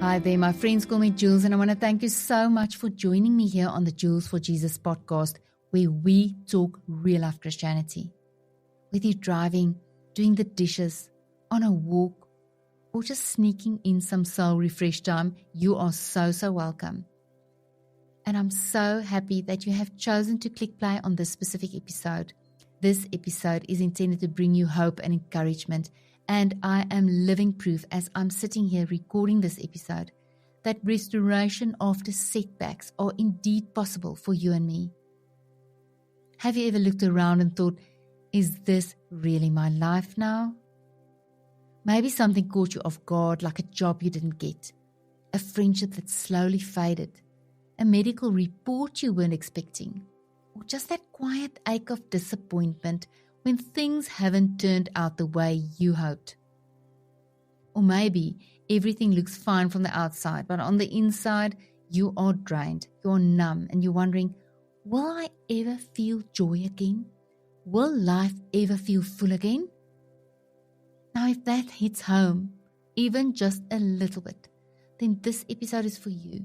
Hi there, my friends call me Jules, and I want to thank you so much for joining me here on the Jules for Jesus podcast, where we talk real life Christianity. Whether you're driving, doing the dishes, on a walk, or just sneaking in some soul refresh time, you are so welcome. And I'm so happy that you have chosen to click play on this specific episode. This episode is intended to bring you hope and encouragement, and I am living proof as I'm sitting here recording this episode that restoration after setbacks are indeed possible for you and me. Have you ever looked around and thought, is this really my life now? Maybe something caught you off guard, like a job you didn't get, a friendship that slowly faded, a medical report you weren't expecting, or just that quiet ache of disappointment when things haven't turned out the way you hoped. Or maybe everything looks fine from the outside, but on the inside, you are drained, you're numb, and you're wondering, will I ever feel joy again? Will life ever feel full again? Now, if that hits home, even just a little bit, then this episode is for you,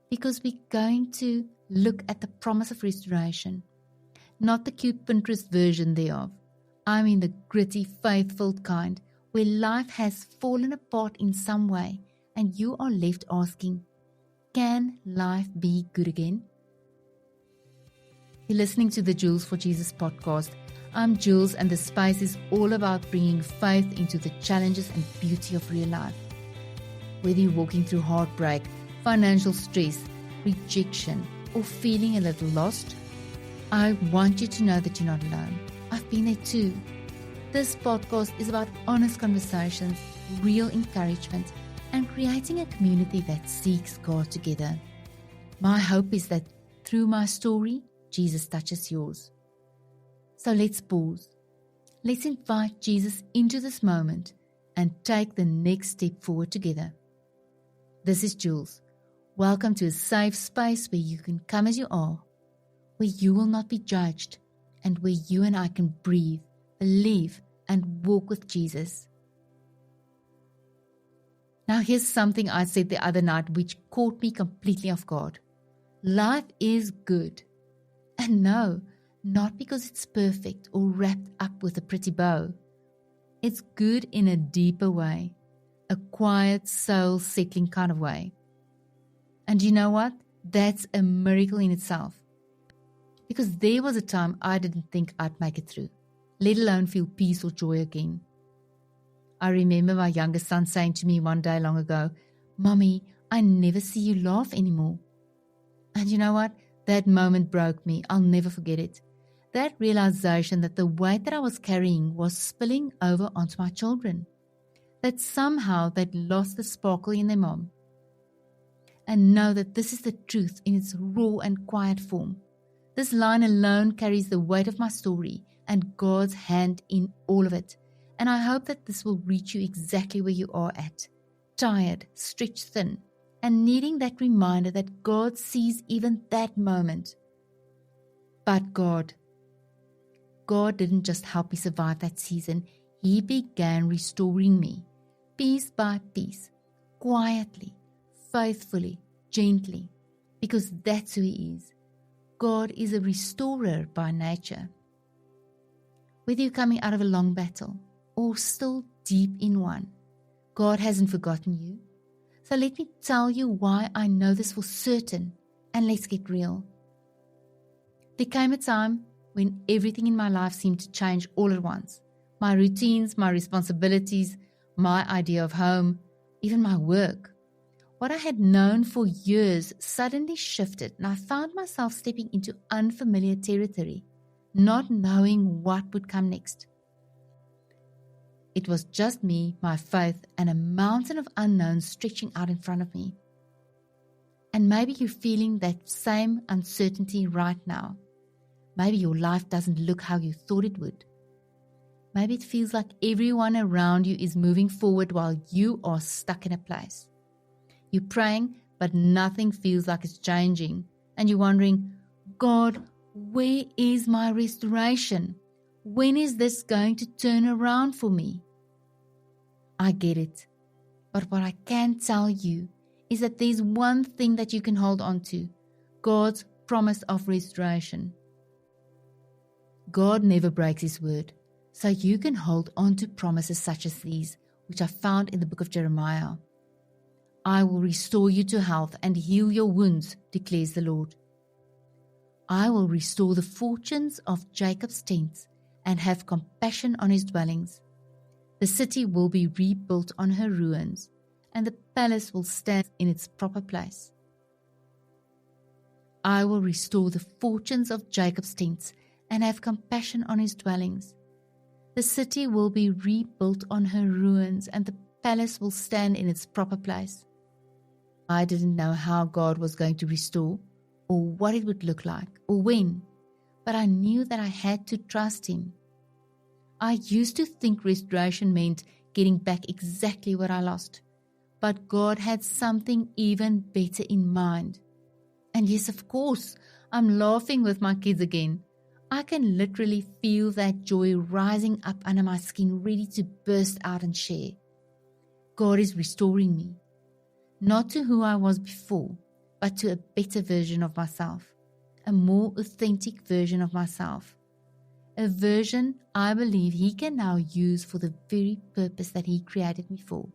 because we're going to look at the promise of restoration, not the cute Pinterest version thereof. I mean the gritty, faithful kind where life has fallen apart in some way and you are left asking, can life be good again? You're listening to the Jules for Jesus podcast. I'm Jules, and the space is all about bringing faith into the challenges and beauty of real life. Whether you're walking through heartbreak, financial stress, rejection, or feeling a little lost, I want you to know that you're not alone. I've been there too. This podcast is about honest conversations, real encouragement, and creating a community that seeks God together. My hope is that through my story, Jesus touches yours. So let's pause. Let's invite Jesus into this moment and take the next step forward together. This is Jules. Welcome to a safe space where you can come as you are, where you will not be judged, and where you and I can breathe, believe, and walk with Jesus. Now here's something I said the other night which caught me completely off guard. Life is good. And no, not because it's perfect or wrapped up with a pretty bow. It's good in a deeper way, a quiet, soul-settling kind of way. And you know what? That's a miracle in itself. Because there was a time I didn't think I'd make it through, let alone feel peace or joy again. I remember my youngest son saying to me one day long ago, "Mommy, I never see you laugh anymore." And you know what? That moment broke me. I'll never forget it. That realization that the weight that I was carrying was spilling over onto my children. That somehow they'd lost the sparkle in their mom. And know that this is the truth in its raw and quiet form. This line alone carries the weight of my story and God's hand in all of it. And I hope that this will reach you exactly where you are at, tired, stretched thin, and needing that reminder that God sees even that moment. But God didn't just help me survive that season. He began restoring me, piece by piece, quietly, faithfully, gently, because that's who He is. God is a restorer by nature. Whether you're coming out of a long battle or still deep in one, God hasn't forgotten you. So let me tell you why I know this for certain, and let's get real. There came a time when everything in my life seemed to change all at once. My routines, my responsibilities, my idea of home, even my work. What I had known for years suddenly shifted, and I found myself stepping into unfamiliar territory, not knowing what would come next. It was just me, my faith, and a mountain of unknowns stretching out in front of me. And maybe you're feeling that same uncertainty right now. Maybe your life doesn't look how you thought it would. Maybe it feels like everyone around you is moving forward while you are stuck in a place. You're praying, but nothing feels like it's changing. And you're wondering, God, where is my restoration? When is this going to turn around for me? I get it. But what I can tell you is that there's one thing that you can hold on to: God's promise of restoration. God never breaks His word, so you can hold on to promises such as these, which are found in the book of Jeremiah. I will restore you to health and heal your wounds, declares the Lord. I will restore the fortunes of Jacob's tents and have compassion on his dwellings. The city will be rebuilt on her ruins, and the palace will stand in its proper place. I will restore the fortunes of Jacob's tents and have compassion on his dwellings. The city will be rebuilt on her ruins, and the palace will stand in its proper place. I didn't know how God was going to restore, or what it would look like, or when, but I knew that I had to trust Him. I used to think restoration meant getting back exactly what I lost, but God had something even better in mind. And yes, of course, I'm laughing with my kids again. I can literally feel that joy rising up under my skin, ready to burst out and share. God is restoring me, not to who I was before, but to a better version of myself, a more authentic version of myself, a version I believe He can now use for the very purpose that He created me for.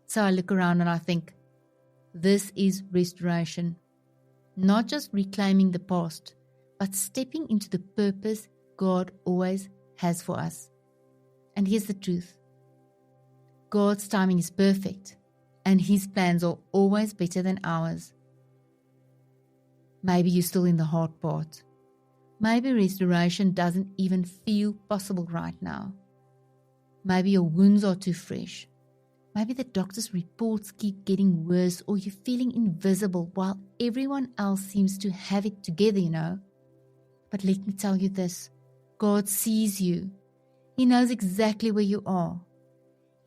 So I look around and I think, this is restoration, not just reclaiming the past, but stepping into the purpose God always has for us. And here's the truth: God's timing is perfect, and His plans are always better than ours. Maybe you're still in the hard part. Maybe restoration doesn't even feel possible right now. Maybe your wounds are too fresh. Maybe the doctor's reports keep getting worse, or you're feeling invisible while everyone else seems to have it together, But let me tell you this: God sees you. He knows exactly where you are.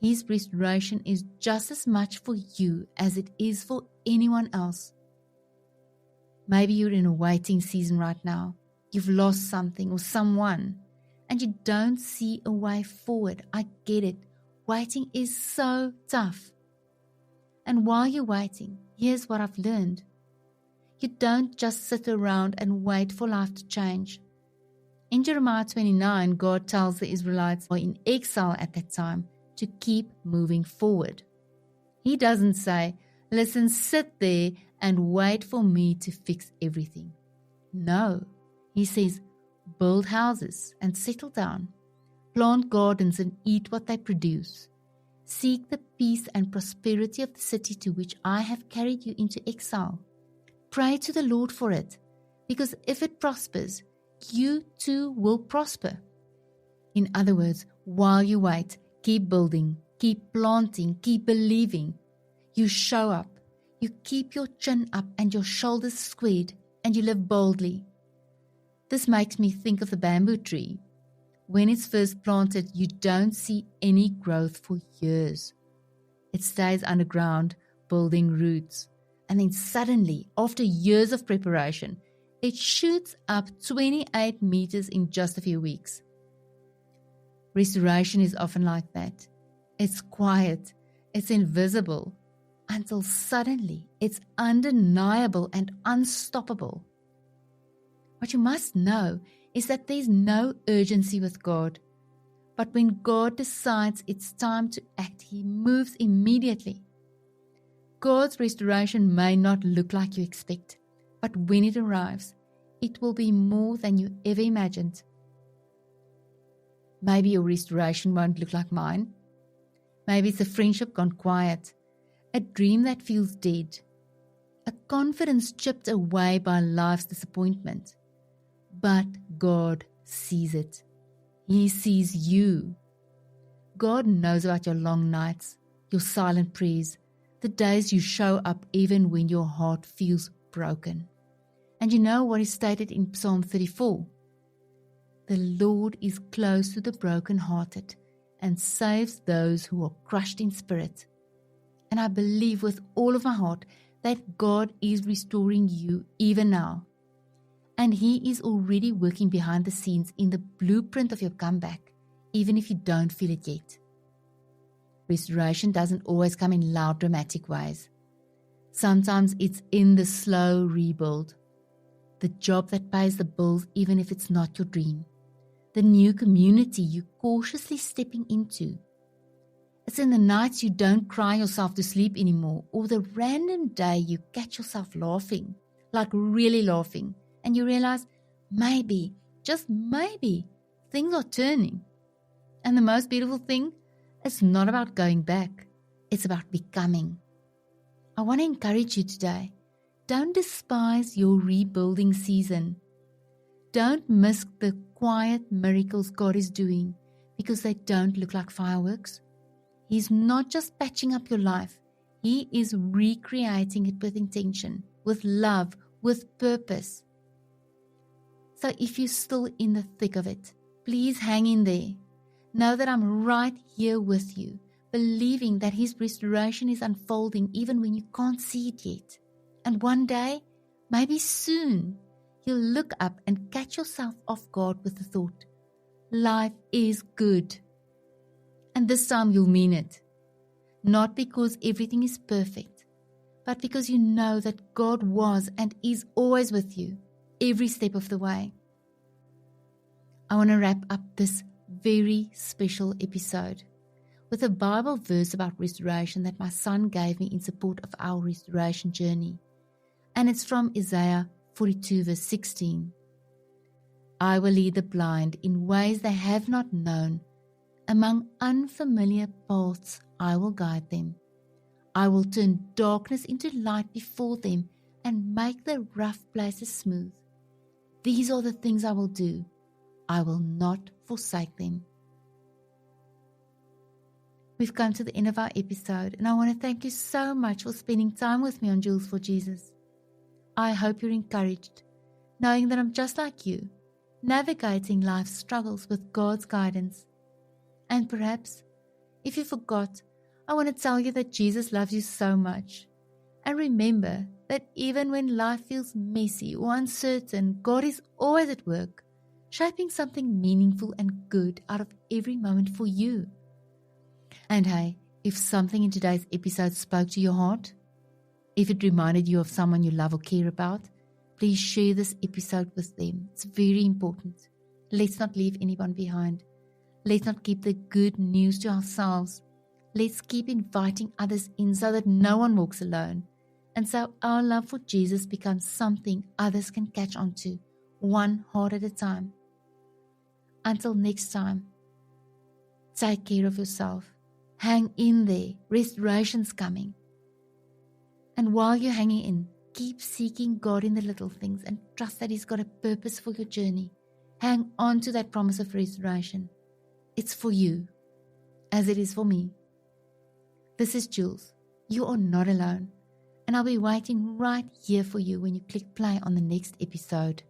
His restoration is just as much for you as it is for anyone else. Maybe you're in a waiting season right now. You've lost something or someone, and you don't see a way forward. I get it. Waiting is so tough. And while you're waiting, here's what I've learned. You don't just sit around and wait for life to change. In Jeremiah 29, God tells the Israelites who are in exile at that time to keep moving forward. He doesn't say, listen, sit there and wait for me to fix everything. No, He says, build houses and settle down. Plant gardens and eat what they produce. Seek the peace and prosperity of the city to which I have carried you into exile. Pray to the Lord for it, because if it prospers, you too will prosper. In other words, while you wait, keep building, keep planting, keep believing. You show up, you keep your chin up and your shoulders squared, and you live boldly. This makes me think of the bamboo tree. When it's first planted, you don't see any growth for years. It stays underground, building roots. And then suddenly, after years of preparation, it shoots up 28 meters in just a few weeks. Restoration is often like that. It's quiet, it's invisible, until suddenly it's undeniable and unstoppable. What you must know is that there's no urgency with God. But when God decides it's time to act, He moves immediately. God's restoration may not look like you expect, but when it arrives, it will be more than you ever imagined. Maybe your restoration won't look like mine. Maybe it's a friendship gone quiet, a dream that feels dead, a confidence chipped away by life's disappointment. But God sees it. He sees you. God knows about your long nights, your silent prayers, the days you show up even when your heart feels broken. And you know what is stated in Psalm 34? The Lord is close to the brokenhearted and saves those who are crushed in spirit. And I believe with all of my heart that God is restoring you even now. And He is already working behind the scenes in the blueprint of your comeback, even if you don't feel it yet. Restoration doesn't always come in loud, dramatic ways. Sometimes it's in the slow rebuild, the job that pays the bills even if it's not your dream, the new community you're cautiously stepping into. It's in the nights you don't cry yourself to sleep anymore, or the random day you catch yourself laughing, like really laughing, and you realize maybe, just maybe, things are turning. And the most beautiful thing, it's not about going back, it's about becoming. I want to encourage you today. Don't despise your rebuilding season. Don't miss the quiet miracles God is doing because they don't look like fireworks. He's not just patching up your life. He is recreating it with intention, with love, with purpose. So if you're still in the thick of it, please hang in there. Know that I'm right here with you, believing that His restoration is unfolding even when you can't see it yet. And one day, maybe soon, you'll look up and catch yourself off guard with the thought, life is good. And this time you'll mean it. Not because everything is perfect, but because you know that God was and is always with you, every step of the way. I want to wrap up this very special episode with a Bible verse about restoration that my son gave me in support of our restoration journey. And it's from Isaiah 42 verse 16. I will lead the blind in ways they have not known. Among unfamiliar paths I will guide them. I will turn darkness into light before them and make the rough places smooth. These are the things I will do. I will not forsake them. We've come to the end of our episode, and I want to thank you so much for spending time with me on Jules for Jesus. I hope you're encouraged, knowing that I'm just like you, navigating life's struggles with God's guidance. And perhaps, if you forgot, I want to tell you that Jesus loves you so much. And remember that even when life feels messy or uncertain, God is always at work, shaping something meaningful and good out of every moment for you. And hey, if something in today's episode spoke to your heart, if it reminded you of someone you love or care about, please share this episode with them. It's very important. Let's not leave anyone behind. Let's not keep the good news to ourselves. Let's keep inviting others in so that no one walks alone. And so our love for Jesus becomes something others can catch on to, one heart at a time. Until next time, take care of yourself. Hang in there. Restoration's coming. And while you're hanging in, keep seeking God in the little things and trust that He's got a purpose for your journey. Hang on to that promise of restoration. It's for you, as it is for me. This is Jules. You are not alone. And I'll be waiting right here for you when you click play on the next episode.